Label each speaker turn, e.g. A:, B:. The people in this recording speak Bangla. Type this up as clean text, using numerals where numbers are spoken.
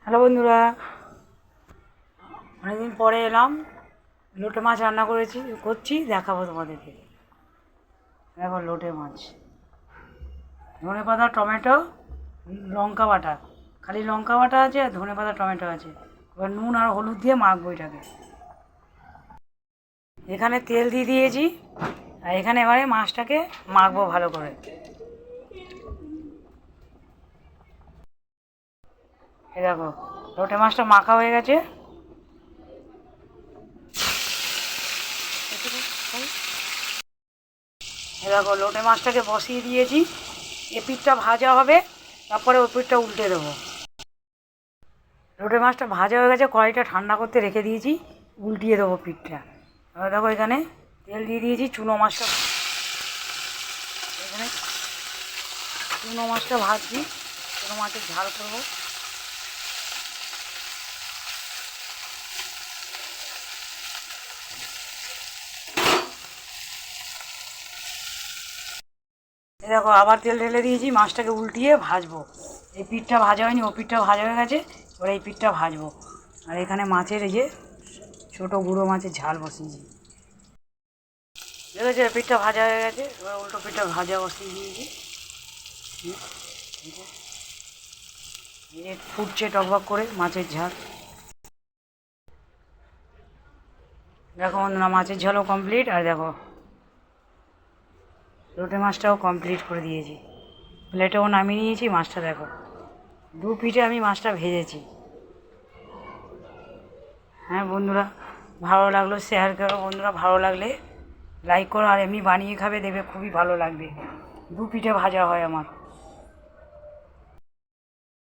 A: হ্যালো বন্ধুরা, অনেকদিন পরে এলাম। লোটে মাছ রান্না করছি, দেখাবো তোমাদেরকে। দেখো লোটে মাছ, ধনেপাতা, টমেটো, লঙ্কা বাটা। খালি লঙ্কা বাটা আছে আর ধনেপাতা টমেটো আছে। এবার নুন আর হলুদ দিয়ে মাখবো এটাকে। এখানে তেল দিয়ে দিয়েছি, আর এখানে এবারে মাছটাকে মাখবো ভালো করে। এ দেখো লোটে মাছটা মাখা হয়ে গেছে। এ দেখো লোটে মাছটাকে বসিয়ে দিয়েছি। এ পিঠটা ভাজা হবে, তারপরে ওই পিঠটা উল্টে দেবো। লোটে মাছটা ভাজা হয়ে গেছে, কড়াইটা ঠান্ডা করতে রেখে দিয়েছি, উল্টিয়ে দেবো পিঠটা। এবার দেখো এখানে তেল দিয়ে দিয়েছি। এখানে চুনো মাছটা ভাজছি, চুনো মাছের ঝাল করবো। এই দেখো আবার তেল ঢেলে দিয়েছি, মাছটাকে উল্টিয়ে ভাজবো। এই পিঠটা ভাজা হয়নি, ও পিঠটা ভাজা হয়ে গেছে, এবার এই পিঠটা ভাজবো। আর এখানে মাছের এই যে ছোটো গুঁড়ো মাছের ঝাল বসিয়েছি। দেখেছো পিঠটা ভাজা হয়ে গেছে, এবার উল্টো পিঠটা ভাজা বসিয়ে দিয়েছি। এই ফুটছে টকবক করে মাছের ঝাল। দেখো বন্ধুরা, মাছের ঝালও কমপ্লিট। আর দেখো লোটে মাছটাও কমপ্লিট করে দিয়েছি, প্লেটেও নামিয়ে নিয়েছি। মাছটা দেখো, দু পিঠে আমি মাছটা ভেজেছি। হ্যাঁ বন্ধুরা, ভালো লাগলো শেয়ার করো। বন্ধুরা ভালো লাগলে লাইক করো, আর এমনি বানিয়ে খাবে, দেখবে খুবই ভালো লাগবে। দু পিঠে ভাজা হয় আমার।